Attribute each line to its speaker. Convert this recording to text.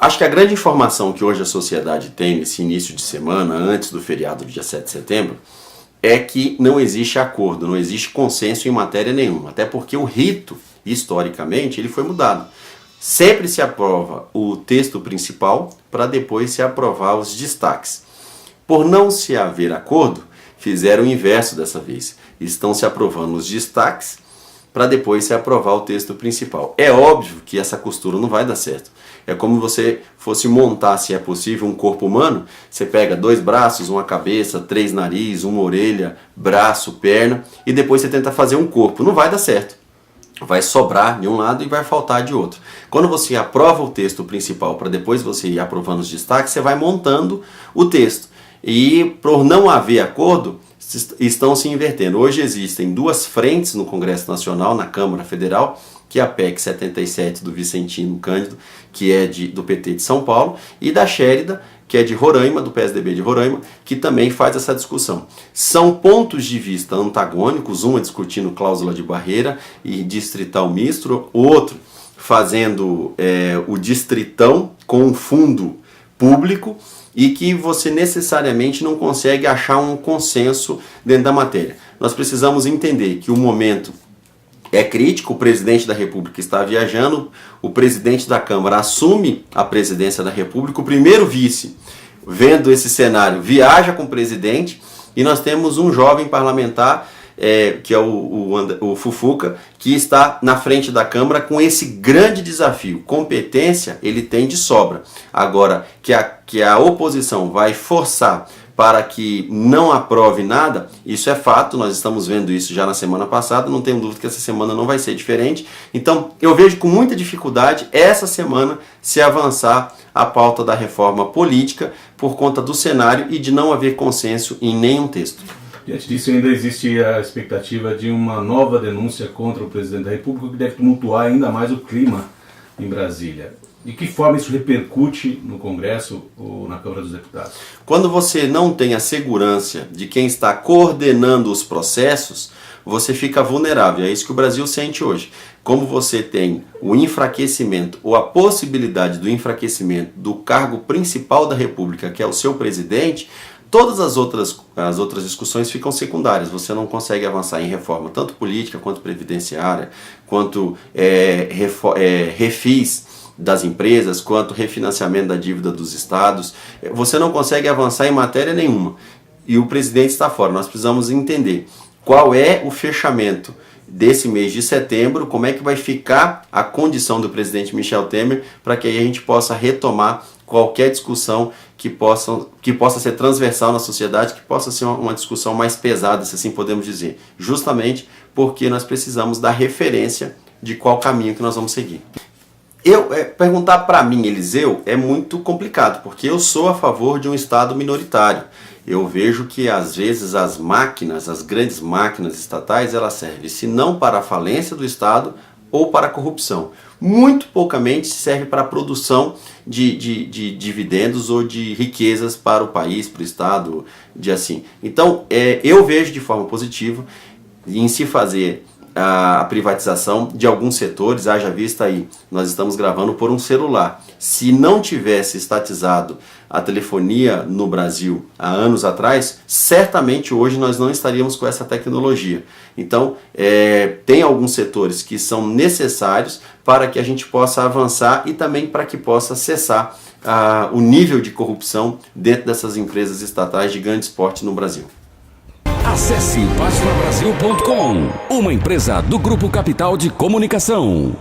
Speaker 1: Acho que a grande informação que hoje a sociedade tem nesse início de semana, antes do feriado do dia 7 de setembro, é que não existe acordo, não existe consenso em matéria nenhuma. Até porque o rito, historicamente, ele foi mudado. Sempre se aprova o texto principal para depois se aprovar os destaques. Por não se haver acordo, fizeram o inverso dessa vez. Estão se aprovando os destaques para depois se aprovar o texto principal. É óbvio que essa costura não vai dar certo. É como você fosse montar, se é possível, um corpo humano. Você pega 2 braços, uma cabeça, 3 nariz, uma orelha, braço, perna, e depois você tenta fazer um corpo. Não vai dar certo. Vai sobrar de um lado e vai faltar de outro. Quando você aprova o texto principal para depois você ir aprovando os destaques, você vai montando o texto. E por não haver acordo, estão se invertendo. Hoje existem 2 frentes no Congresso Nacional, na Câmara Federal, que é a PEC 77 do Vicentino Cândido, que é do PT de São Paulo, e da Chérida, que é de Roraima, do PSDB de Roraima, que também faz essa discussão. São pontos de vista antagônicos, um discutindo cláusula de barreira e distrital misto, o outro fazendo o distritão com um fundo público, e que você necessariamente não consegue achar um consenso dentro da matéria. Nós precisamos entender que o momento é crítico, o presidente da República está viajando, o presidente da Câmara assume a presidência da República, o primeiro vice, vendo esse cenário, viaja com o presidente, e nós temos um jovem parlamentar, que é o Fufuca, que está na frente da Câmara com esse grande desafio. Competência ele tem de sobra. Agora, que a oposição vai forçar para que não aprove nada, isso é fato, nós estamos vendo isso já na semana passada, não tenho dúvida que essa semana não vai ser diferente. Então, eu vejo com muita dificuldade essa semana se avançar a pauta da reforma política por conta do cenário e de não haver consenso em nenhum texto.
Speaker 2: Diante disso, ainda existe a expectativa de uma nova denúncia contra o presidente da República, que deve tumultuar ainda mais o clima em Brasília. De que forma isso repercute no Congresso ou na Câmara dos Deputados?
Speaker 1: Quando você não tem a segurança de quem está coordenando os processos, você fica vulnerável. É isso que o Brasil sente hoje. Como você tem o enfraquecimento ou a possibilidade do enfraquecimento do cargo principal da República, que é o seu presidente, todas as outras discussões ficam secundárias. Você não consegue avançar em reforma, tanto política quanto previdenciária, quanto refis das empresas, quanto refinanciamento da dívida dos estados. Você não consegue avançar em matéria nenhuma. E o presidente está fora. Nós precisamos entender qual é o fechamento desse mês de setembro, como é que vai ficar a condição do presidente Michel Temer, para que aí a gente possa retomar qualquer discussão que possa ser transversal na sociedade, que possa ser uma discussão mais pesada, se assim podemos dizer. Justamente porque nós precisamos da referência de qual caminho que nós vamos seguir. Perguntar para mim, Eliseu, é muito complicado, porque eu sou a favor de um Estado minoritário. Eu vejo que às vezes as grandes máquinas estatais, elas servem, se não para a falência do Estado ou para a corrupção. Muito poucamente serve para a produção de dividendos ou de riquezas para o país, para o Estado, Então, eu vejo de forma positiva em se fazer a privatização de alguns setores. Haja vista aí, nós estamos gravando por um celular. Se não tivesse estatizado a telefonia no Brasil há anos atrás, certamente hoje nós não estaríamos com essa tecnologia. Então, tem alguns setores que são necessários para que a gente possa avançar e também para que possa cessar o nível de corrupção dentro dessas empresas estatais de grande porte no Brasil.
Speaker 3: Acesse paginabrasil.com, uma empresa do Grupo Capital de Comunicação.